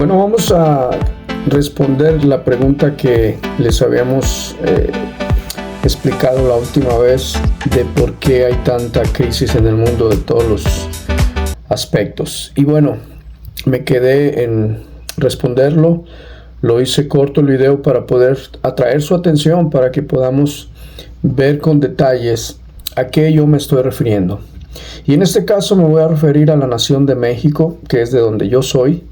Bueno, vamos a responder la pregunta que les habíamos explicado la última vez de por qué hay tanta crisis en el mundo de todos los aspectos. Y bueno, me quedé en responderlo. Lo hice corto el video para poder atraer su atención, para que podamos ver con detalles a qué yo me estoy refiriendo. Y en este caso me voy a referir a la nación de México, que es de donde yo soy,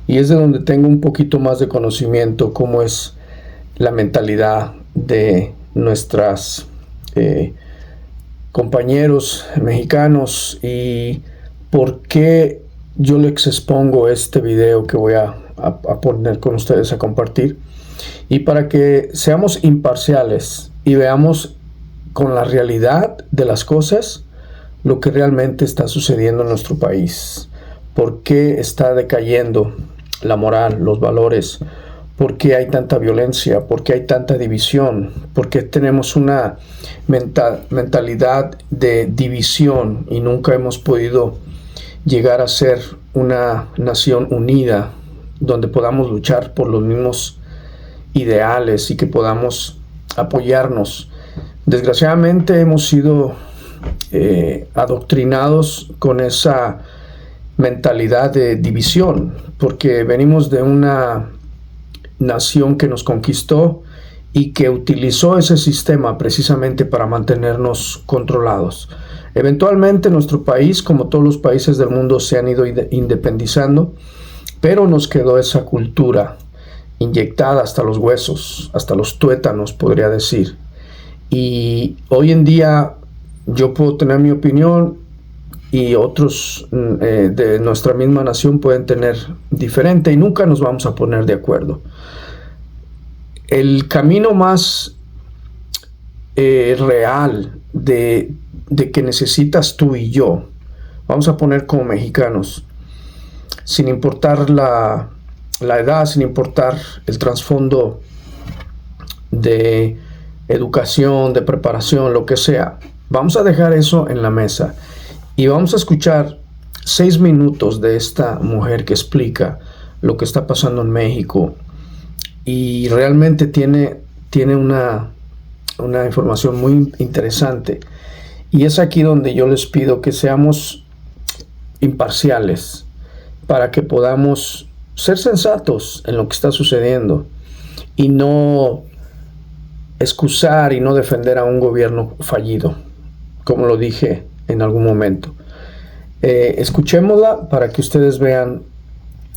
y es de donde tengo un poquito más de conocimiento cómo es la mentalidad de nuestras compañeros mexicanos y por qué yo les expongo este video que voy a poner con ustedes a compartir, y para que seamos imparciales y veamos con la realidad de las cosas lo que realmente está sucediendo en nuestro país. ¿Por qué está decayendo la moral, los valores? ¿Por qué hay tanta violencia? ¿Por qué hay tanta división? ¿Por qué tenemos una mentalidad de división y nunca hemos podido llegar a ser una nación unida, donde podamos luchar por los mismos ideales y que podamos apoyarnos? Desgraciadamente hemos sido adoctrinados con esa mentalidad de división, porque venimos de una nación que nos conquistó y que utilizó ese sistema precisamente para mantenernos controlados. Eventualmente nuestro país, como todos los países del mundo, se han ido independizando, pero nos quedó esa cultura inyectada hasta los huesos, hasta los tuétanos, podría decir. Y hoy en día yo puedo tener mi opinión y otros de nuestra misma nación pueden tener diferente, y nunca nos vamos a poner de acuerdo. El camino más real de que necesitas tú y yo, vamos a poner como mexicanos, sin importar la edad, sin importar el trasfondo de educación, de preparación, lo que sea, vamos a dejar eso en la mesa y vamos a escuchar 6 minutos de esta mujer que explica lo que está pasando en México, y realmente tiene una información muy interesante. Y es aquí donde yo les pido que seamos imparciales para que podamos ser sensatos en lo que está sucediendo y no excusar y no defender a un gobierno fallido, como lo dije en algún momento. Escuchémosla para que ustedes vean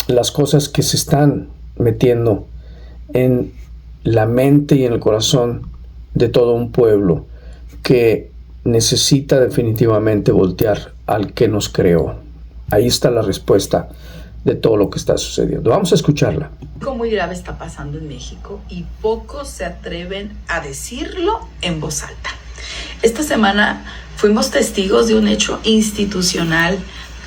las cosas que se están metiendo en la mente y en el corazón de todo un pueblo que necesita definitivamente voltear al que nos creó. Ahí está la respuesta de todo lo que está sucediendo. Vamos a escucharla. Algo muy grave está pasando en México y pocos se atreven a decirlo en voz alta. Esta semana fuimos testigos de un hecho institucional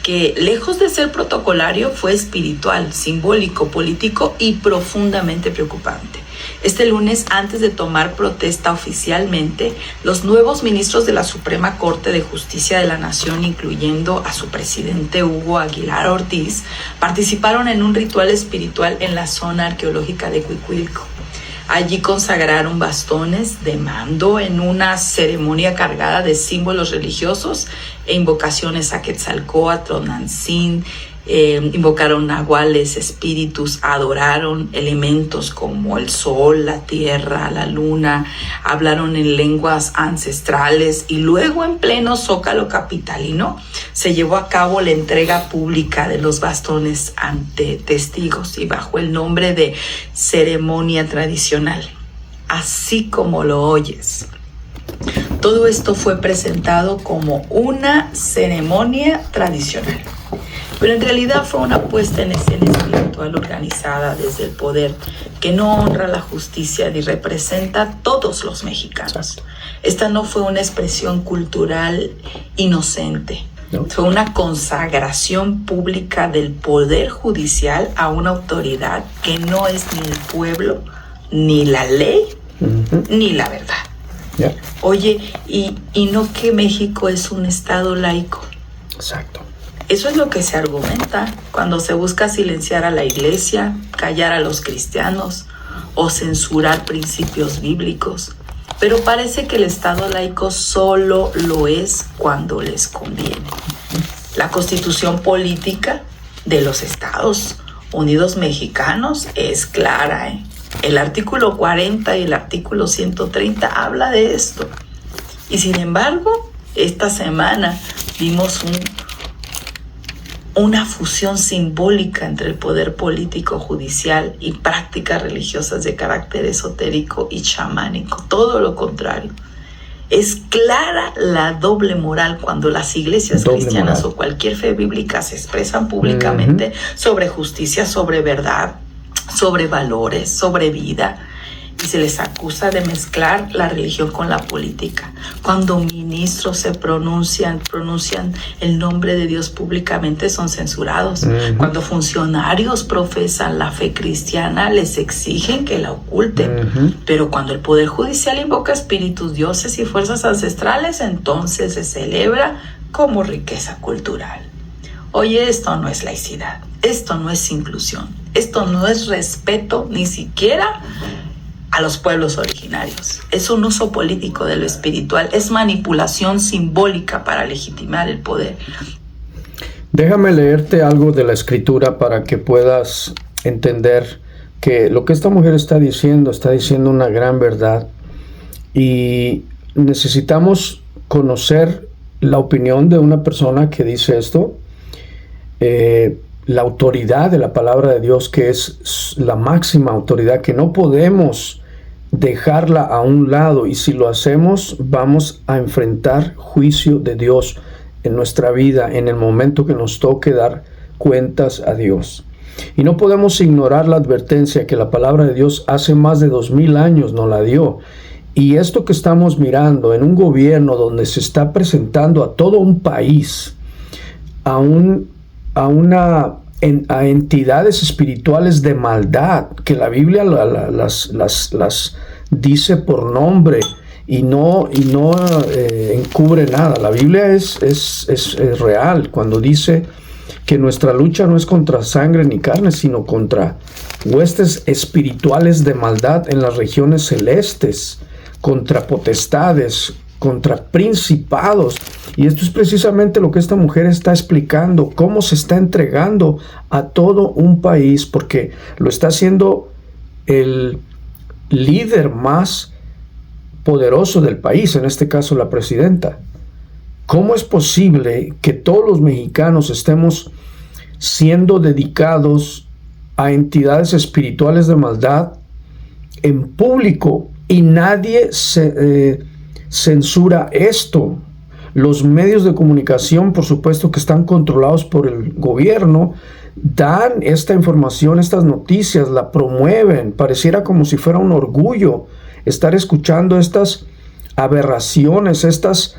que, lejos de ser protocolario, fue espiritual, simbólico, político y profundamente preocupante. Este lunes, antes de tomar protesta oficialmente, los nuevos ministros de la Suprema Corte de Justicia de la Nación, incluyendo a su presidente Hugo Aguilar Ortiz, participaron en un ritual espiritual en la zona arqueológica de Cuicuilco. Allí consagraron bastones de mando en una ceremonia cargada de símbolos religiosos e invocaciones a Quetzalcóatl, Tonantzin, invocaron nahuales, espíritus, adoraron elementos como el sol, la tierra, la luna, hablaron en lenguas ancestrales, y luego, en pleno Zócalo capitalino, se llevó a cabo la entrega pública de los bastones ante testigos y bajo el nombre de ceremonia tradicional, así como lo oyes. Todo esto fue presentado como una ceremonia tradicional, pero en realidad fue una puesta en escena espiritual organizada desde el poder, que no honra la justicia ni representa a todos los mexicanos. Esta no fue una expresión cultural inocente. No. Fue una consagración pública del poder judicial a una autoridad que no es ni el pueblo, ni la ley, ni la verdad. Oye, y no que México es un estado laico. Exacto. Eso es lo que se argumenta cuando se busca silenciar a la iglesia, callar a los cristianos o censurar principios bíblicos. Pero parece que el Estado laico solo lo es cuando les conviene. La constitución política de los Estados Unidos mexicanos es clara, El artículo 40 y el artículo 130 habla de esto. Y sin embargo, esta semana vimos una fusión simbólica entre el poder político, judicial y prácticas religiosas de carácter esotérico y chamánico. Todo lo contrario. Es clara la doble moral cuando las iglesias cristianas o cualquier fe bíblica se expresan públicamente sobre justicia, sobre verdad, sobre valores, sobre vida, y se les acusa de mezclar la religión con la política. Cuando ministros se pronuncian el nombre de Dios públicamente, son censurados. Cuando funcionarios profesan la fe cristiana, les exigen que la oculten. Pero cuando el poder judicial invoca espíritus, dioses y fuerzas ancestrales, entonces se celebra como riqueza cultural. Oye, esto no es laicidad, esto no es inclusión, esto no es respeto ni siquiera a los pueblos originarios. Es un uso político de lo espiritual, es manipulación simbólica para legitimar el poder. Déjame leerte algo de la escritura para que puedas entender que lo que esta mujer está diciendo una gran verdad, y necesitamos conocer la opinión de una persona que dice esto, la autoridad de la palabra de Dios, que es la máxima autoridad, que no podemos dejarla a un lado, y si lo hacemos vamos a enfrentar juicio de Dios en nuestra vida en el momento que nos toque dar cuentas a Dios. Y no podemos ignorar la advertencia que la palabra de Dios hace más de 2000 años nos la dio. Y esto que estamos mirando en un gobierno donde se está presentando a todo un país, a entidades espirituales de maldad, que la Biblia las dice por nombre y no encubre nada. La Biblia es real cuando dice que nuestra lucha no es contra sangre ni carne, sino contra huestes espirituales de maldad en las regiones celestes, contra potestades, contra principados. Y esto es precisamente lo que esta mujer está explicando, cómo se está entregando a todo un país, porque lo está haciendo el líder más poderoso del país, en este caso la presidenta. ¿Cómo es posible que todos los mexicanos estemos siendo dedicados a entidades espirituales de maldad en público y nadie censura esto? Los medios de comunicación, por supuesto, que están controlados por el gobierno, dan esta información, estas noticias, la promueven. Pareciera como si fuera un orgullo estar escuchando estas aberraciones, estas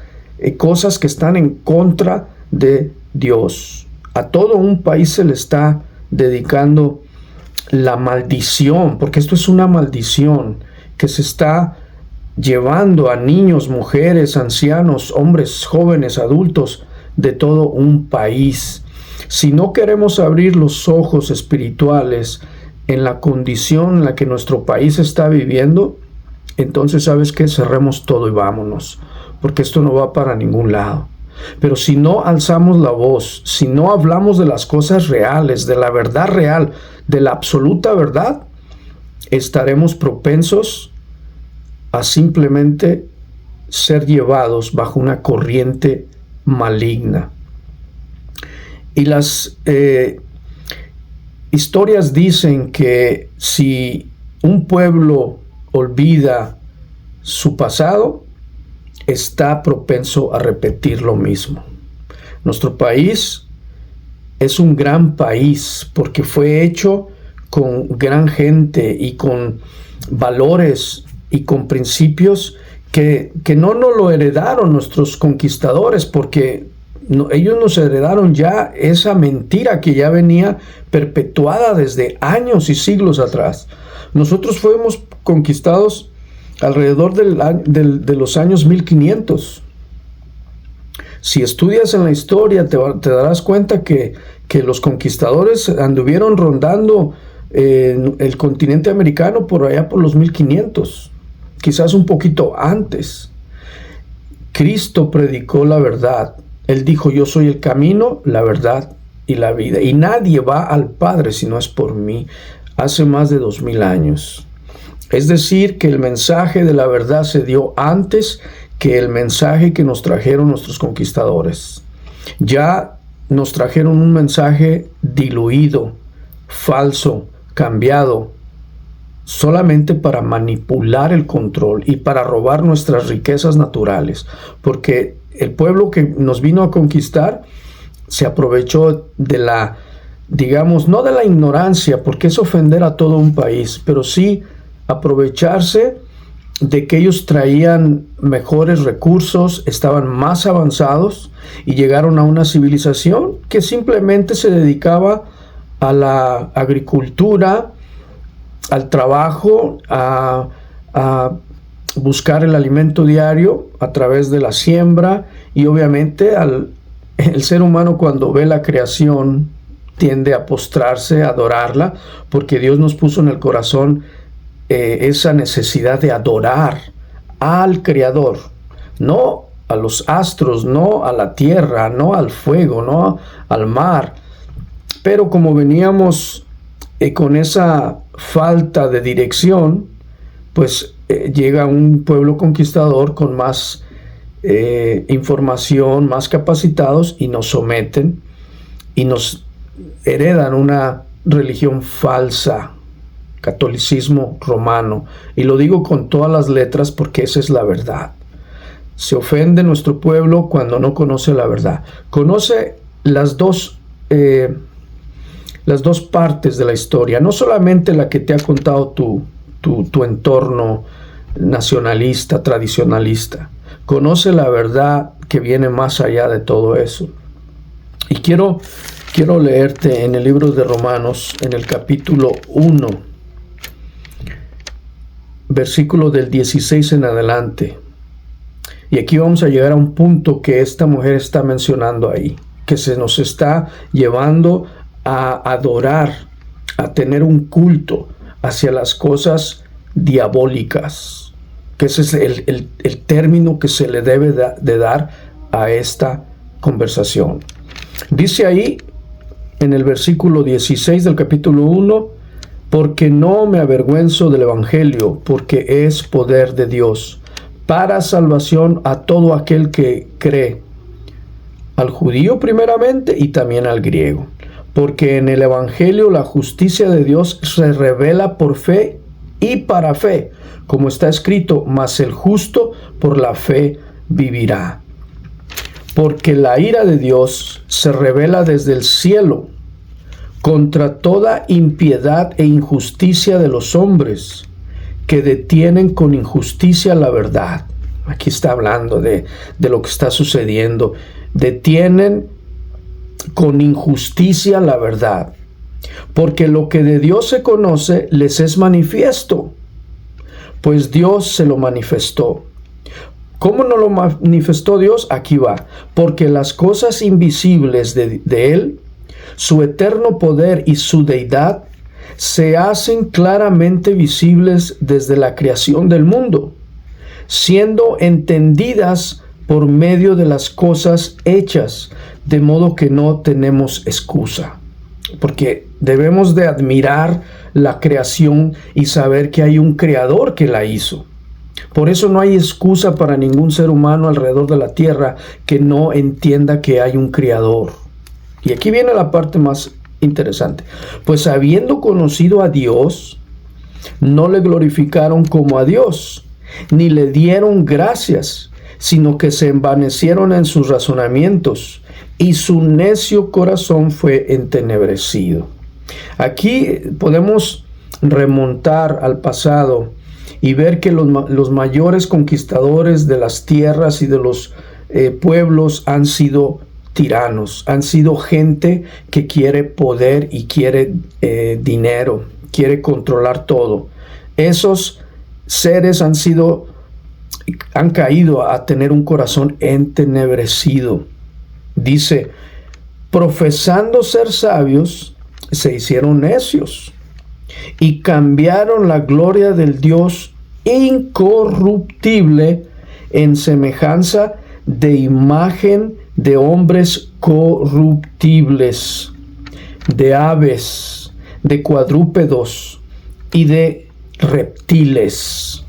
cosas que están en contra de Dios. A todo un país se le está dedicando la maldición, porque esto es una maldición que se está llevando a niños, mujeres, ancianos, hombres, jóvenes, adultos de todo un país. Si no queremos abrir los ojos espirituales en la condición en la que nuestro país está viviendo, entonces, ¿sabes qué? Cerremos todo y vámonos, porque esto no va para ningún lado. Pero si no alzamos la voz, si no hablamos de las cosas reales, de la verdad real, de la absoluta verdad, estaremos propensos a simplemente ser llevados bajo una corriente maligna. Y las historias dicen que si un pueblo olvida su pasado, está propenso a repetir lo mismo. Nuestro país es un gran país porque fue hecho con gran gente y con valores y con principios que no nos lo heredaron nuestros conquistadores, porque ellos nos heredaron ya esa mentira que ya venía perpetuada desde años y siglos atrás. Nosotros fuimos conquistados alrededor de los años 1500. Si estudias en la historia, te darás cuenta que los conquistadores anduvieron rondando el continente americano por allá por los 1500, quizás un poquito antes. Cristo predicó la verdad. Él dijo: yo soy el camino, la verdad y la vida, y nadie va al Padre si no es por mí, hace más de 2000 años. Es decir, que el mensaje de la verdad se dio antes que el mensaje que nos trajeron nuestros conquistadores. Ya nos trajeron un mensaje diluido, falso, cambiado, solamente para manipular el control y para robar nuestras riquezas naturales, porque el pueblo que nos vino a conquistar se aprovechó de la, digamos, no de la ignorancia, porque es ofender a todo un país, pero sí aprovecharse de que ellos traían mejores recursos, estaban más avanzados y llegaron a una civilización que simplemente se dedicaba a la agricultura, al trabajo, a buscar el alimento diario a través de la siembra, y obviamente el ser humano, cuando ve la creación, tiende a postrarse, a adorarla, porque Dios nos puso en el corazón esa necesidad de adorar al Creador, no a los astros, no a la tierra, no al fuego, no al mar. Pero como veníamos con esa falta de dirección, pues llega un pueblo conquistador con más información, más capacitados, y nos someten y nos heredan una religión falsa, catolicismo romano, y lo digo con todas las letras porque esa es la verdad. Se ofende nuestro pueblo cuando no conoce la verdad. Conoce las dos partes de la historia, no solamente la que te ha contado tu entorno nacionalista, tradicionalista. Conoce la verdad que viene más allá de todo eso. Y quiero leerte en el libro de Romanos, en el capítulo 1, versículo del 16 en adelante. Y aquí vamos a llegar a un punto que esta mujer está mencionando ahí, que se nos está llevando a adorar, a tener un culto hacia las cosas diabólicas, que ese es el término que se le debe de dar a esta conversación. Dice ahí en el versículo 16 del capítulo 1: porque no me avergüenzo del evangelio, porque es poder de Dios para salvación a todo aquel que cree, al judío primeramente y también al griego. Porque en el evangelio la justicia de Dios se revela por fe y para fe, como está escrito: mas el justo por la fe vivirá. Porque la ira de Dios se revela desde el cielo contra toda impiedad e injusticia de los hombres, que detienen con injusticia la verdad. Aquí está hablando de lo que está sucediendo. Detienen con injusticia la verdad, porque lo que de Dios se conoce les es manifiesto, pues Dios se lo manifestó. ¿Cómo no lo manifestó Dios? Aquí va: porque las cosas invisibles de Él, su eterno poder y su deidad, se hacen claramente visibles desde la creación del mundo, siendo entendidas por medio de las cosas hechas, de modo que no tenemos excusa. Porque debemos de admirar la creación y saber que hay un creador que la hizo. Por eso no hay excusa para ningún ser humano alrededor de la tierra que no entienda que hay un creador. Y aquí viene la parte más interesante. Pues habiendo conocido a Dios, no le glorificaron como a Dios, ni le dieron gracias, sino que se envanecieron en sus razonamientos, y su necio corazón fue entenebrecido. Aquí podemos remontar al pasado y ver que los mayores conquistadores de las tierras y de los pueblos han sido tiranos, han sido gente que quiere poder y quiere dinero, quiere controlar todo. Esos seres han sido han caído a tener un corazón entenebrecido. Dice, profesando ser sabios, se hicieron necios y cambiaron la gloria del Dios incorruptible en semejanza de imagen de hombres corruptibles, de aves, de cuadrúpedos y de reptiles.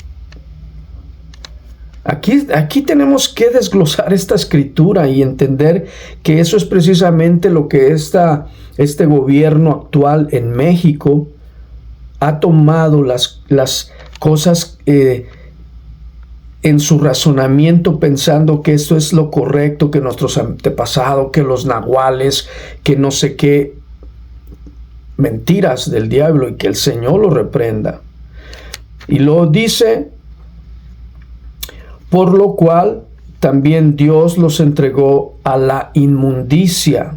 Aquí tenemos que desglosar esta escritura y entender que eso es precisamente lo que este gobierno actual en México ha tomado las cosas en su razonamiento, pensando que esto es lo correcto, que nuestros antepasados, que los nahuales, que no sé qué, mentiras del diablo, y que el Señor lo reprenda. Y lo dice, por lo cual también Dios los entregó a la inmundicia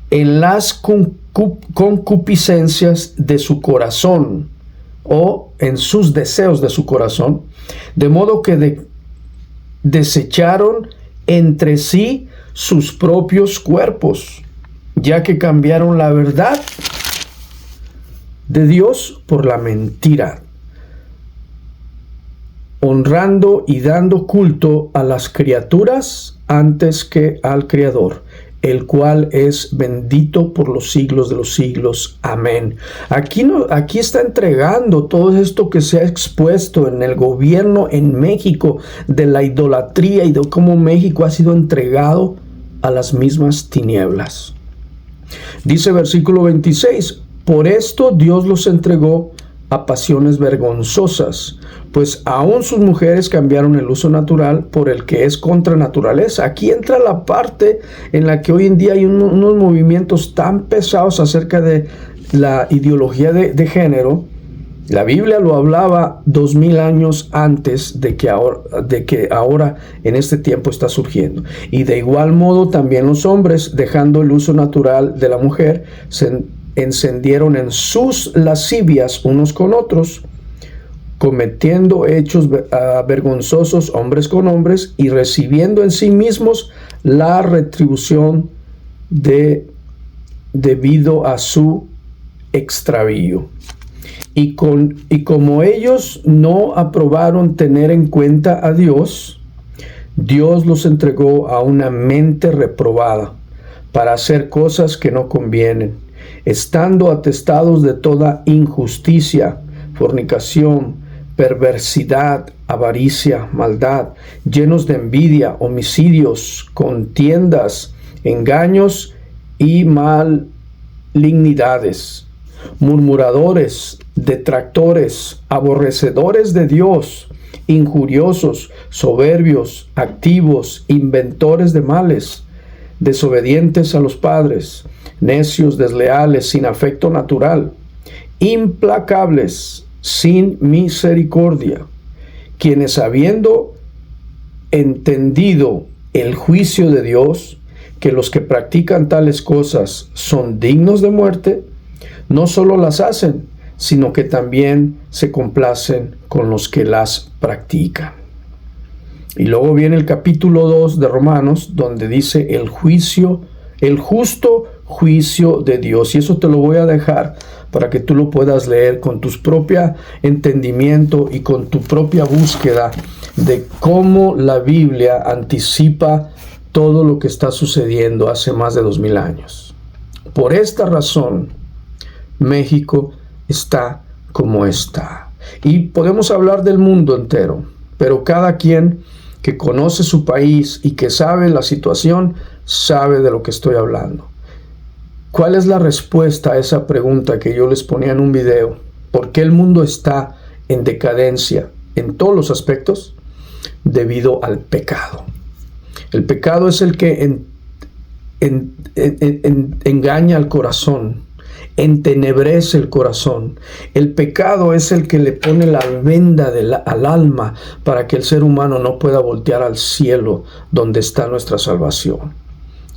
en las concupiscencias de su corazón, o en sus deseos de su corazón, de modo que desecharon entre sí sus propios cuerpos, ya que cambiaron la verdad de Dios por la mentira, honrando y dando culto a las criaturas antes que al Creador, el cual es bendito por los siglos de los siglos. Amén. Aquí está entregando todo esto que se ha expuesto en el gobierno en México, de la idolatría y de cómo México ha sido entregado a las mismas tinieblas. Dice versículo 26, por esto Dios los entregó a pasiones vergonzosas, pues aún sus mujeres cambiaron el uso natural por el que es contra naturaleza. Aquí entra la parte en la que hoy en día hay unos movimientos tan pesados acerca de la ideología de género. La Biblia lo hablaba 2000 años antes de que ahora en este tiempo está surgiendo. Y de igual modo también los hombres, dejando el uso natural de la mujer, se encendieron en sus lascivias unos con otros, cometiendo hechos vergonzosos hombres con hombres y recibiendo en sí mismos la retribución debido a su extravío. Y como ellos no aprobaron tener en cuenta a Dios, Dios los entregó a una mente reprobada para hacer cosas que no convienen, estando atestados de toda injusticia, fornicación, perversidad, avaricia, maldad, llenos de envidia, homicidios, contiendas, engaños y malignidades, murmuradores, detractores, aborrecedores de Dios, injuriosos, soberbios, activos, inventores de males, desobedientes a los padres, necios, desleales, sin afecto natural, implacables, sin misericordia, quienes habiendo entendido el juicio de Dios, que los que practican tales cosas son dignos de muerte, no solo las hacen, sino que también se complacen con los que las practican. Y luego viene el capítulo 2 de Romanos, donde dice el justo juicio de Dios. Y eso te lo voy a dejar para que tú lo puedas leer con tu propio entendimiento y con tu propia búsqueda de cómo la Biblia anticipa todo lo que está sucediendo hace más de 2000 años. Por esta razón, México está como está. Y podemos hablar del mundo entero, pero cada quien que conoce su país y que sabe la situación, sabe de lo que estoy hablando. ¿Cuál es la respuesta a esa pregunta que yo les ponía en un video? ¿Por qué el mundo está en decadencia en todos los aspectos? Debido al pecado. El pecado es el que engaña al corazón, entenebrece el corazón. El pecado es el que le pone la venda al alma para que el ser humano no pueda voltear al cielo donde está nuestra salvación.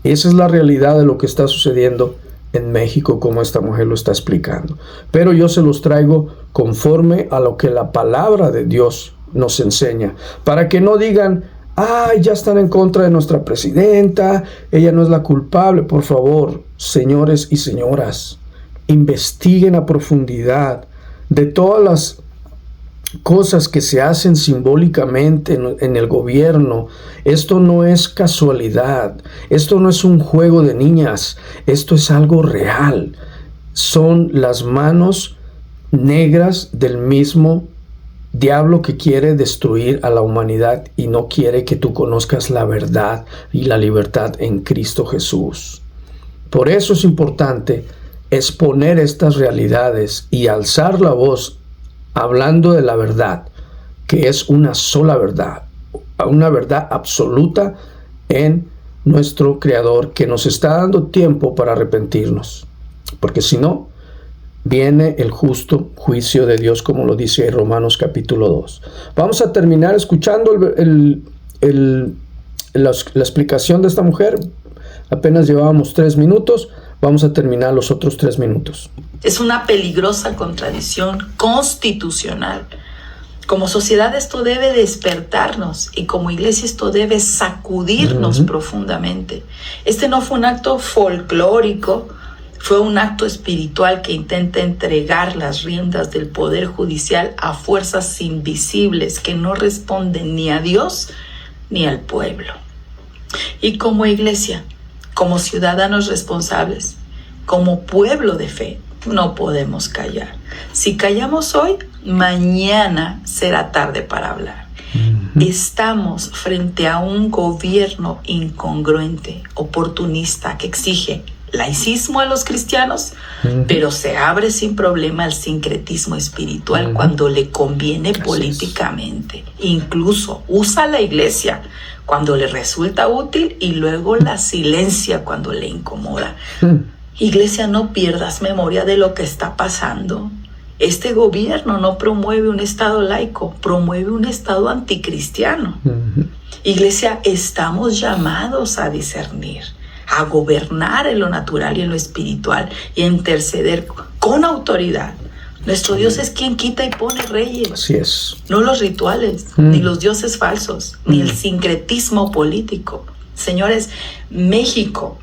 Esa es la realidad de lo que está sucediendo en México, como esta mujer lo está explicando. Pero yo se los traigo conforme a lo que la palabra de Dios nos enseña. Para que no digan, ay, ya están en contra de nuestra presidenta, ella no es la culpable. Por favor, señores y señoras, investiguen a profundidad de todas las cosas que se hacen simbólicamente en el gobierno. Esto no es casualidad, esto no es un juego de niñas, esto es algo real. Son las manos negras del mismo diablo que quiere destruir a la humanidad y no quiere que tú conozcas la verdad y la libertad en Cristo Jesús. Por eso es importante exponer estas realidades y alzar la voz hablando de la verdad, que es una sola verdad, una verdad absoluta en nuestro Creador, que nos está dando tiempo para arrepentirnos, porque si no, viene el justo juicio de Dios, como lo dice en Romanos capítulo 2. Vamos a terminar escuchando la explicación de esta mujer. Apenas llevábamos 3 minutos, vamos a terminar los otros 3 minutos. Es una peligrosa contradicción constitucional. Como sociedad esto debe despertarnos y como iglesia esto debe sacudirnos profundamente. Este no fue un acto folclórico, fue un acto espiritual que intenta entregar las riendas del poder judicial a fuerzas invisibles que no responden ni a Dios ni al pueblo. Y como iglesia, como ciudadanos responsables, como pueblo de fe, no podemos callar. Si callamos hoy, mañana será tarde para hablar. Estamos frente a un gobierno incongruente, oportunista, que exige laicismo a los cristianos, pero se abre sin problema al sincretismo espiritual cuando le conviene políticamente. Incluso usa la iglesia cuando le resulta útil y luego la silencia cuando le incomoda. Iglesia, no pierdas memoria de lo que está pasando. Este gobierno no promueve un Estado laico, promueve un Estado anticristiano. Iglesia, estamos llamados a discernir, a gobernar en lo natural y en lo espiritual y a interceder con autoridad. Nuestro Dios es quien quita y pone reyes. Así es. No los rituales, ni los dioses falsos, ni el sincretismo político. Señores, México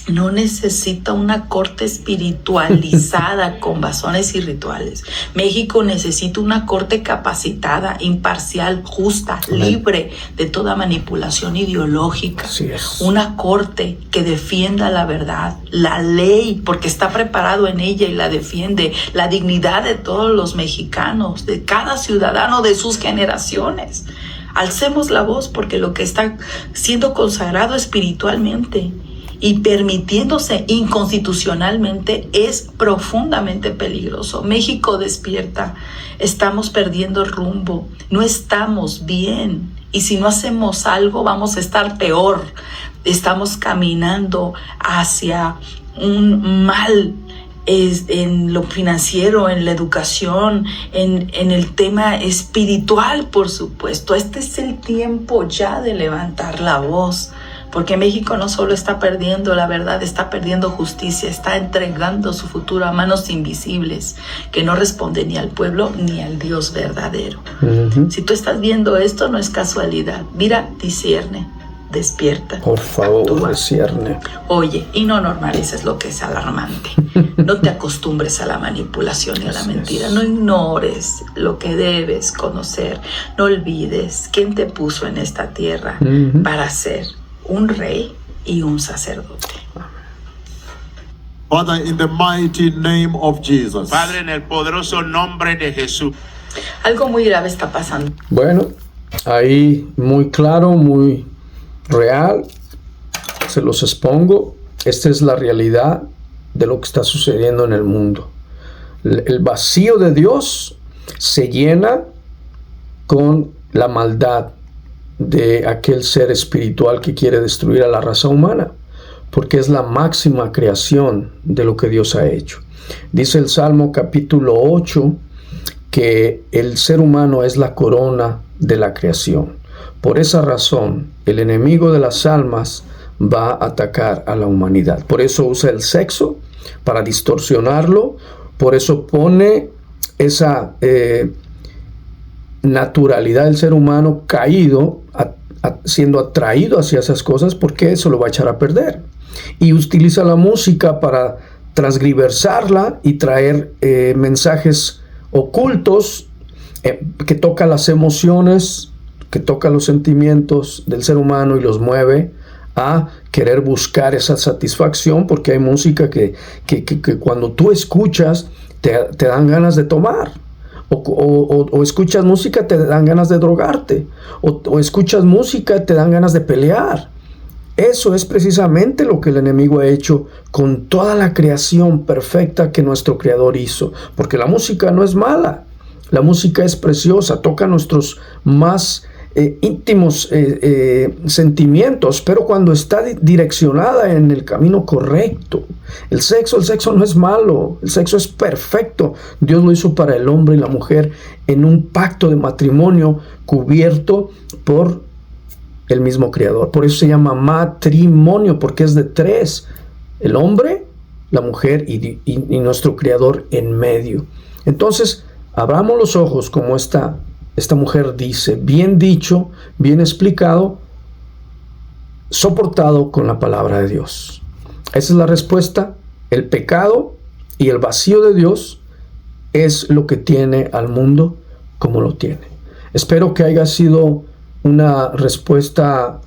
no necesita una corte espiritualizada con bazones y rituales. México necesita una corte capacitada, imparcial, justa, libre de toda manipulación ideológica. Así es. Una corte que defienda la verdad, la ley, porque está preparado en ella y la defiende, la dignidad de todos los mexicanos, de cada ciudadano, de sus generaciones. Alcemos la voz porque lo que está siendo consagrado espiritualmente y permitiéndose inconstitucionalmente es profundamente peligroso. México, despierta. Estamos perdiendo rumbo. No estamos bien. Y si no hacemos algo, vamos a estar peor. Estamos caminando hacia un mal en lo financiero, en la educación, en el tema espiritual, por supuesto. Este es el tiempo ya de levantar la voz. Porque México no solo está perdiendo la verdad, está perdiendo justicia, está entregando su futuro a manos invisibles que no responden ni al pueblo ni al Dios verdadero. Si tú estás viendo esto, no es casualidad. Mira, discierne, despierta. Por favor, actúa. discierne. Oye, y no normalices lo que es alarmante. No te acostumbres a la manipulación y a la mentira. No ignores lo que debes conocer. No olvides quién te puso en esta tierra para ser un rey y un sacerdote. Father, in the mighty name of Jesus. Padre, en el poderoso nombre de Jesús. Algo muy grave está pasando. Bueno, ahí muy claro, muy real, se los expongo. Esta es la realidad de lo que está sucediendo en el mundo. El vacío de Dios se llena con la maldad de aquel ser espiritual que quiere destruir a la raza humana, porque es la máxima creación de lo que Dios ha hecho. Dice el Salmo capítulo 8 que el ser humano es la corona de la creación. Por esa razón, el enemigo de las almas va a atacar a la humanidad. Por eso usa el sexo para distorsionarlo, por eso pone naturalidad del ser humano caído, siendo atraído hacia esas cosas, porque eso lo va a echar a perder. Y utiliza la música para transgiversarla y traer mensajes ocultos que toca las emociones, que toca los sentimientos del ser humano y los mueve a querer buscar esa satisfacción, porque hay música que cuando tú escuchas te dan ganas de tomar, o escuchas música te dan ganas de drogarte, o escuchas música te dan ganas de pelear. Eso es precisamente lo que el enemigo ha hecho con toda la creación perfecta que nuestro Creador hizo, porque la música no es mala, la música es preciosa, toca nuestros más íntimos sentimientos, pero cuando está direccionada en el camino correcto. El sexo no es malo, el sexo es perfecto. Dios lo hizo para el hombre y la mujer en un pacto de matrimonio cubierto por el mismo Creador. Por eso se llama matrimonio, porque es de tres: el hombre, la mujer y nuestro Creador en medio. Entonces, abramos los ojos como esta mujer dice, bien dicho, bien explicado, soportado con la palabra de Dios. Esa es la respuesta. El pecado y el vacío de Dios es lo que tiene al mundo como lo tiene. Espero que haya sido una respuesta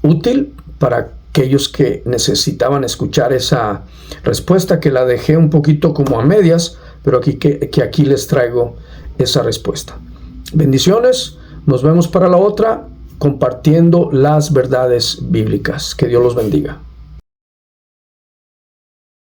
útil para aquellos que necesitaban escuchar esa respuesta, que la dejé un poquito como a medias, pero que aquí les traigo esa respuesta. Bendiciones, nos vemos para la otra, compartiendo las verdades bíblicas. Que Dios los bendiga.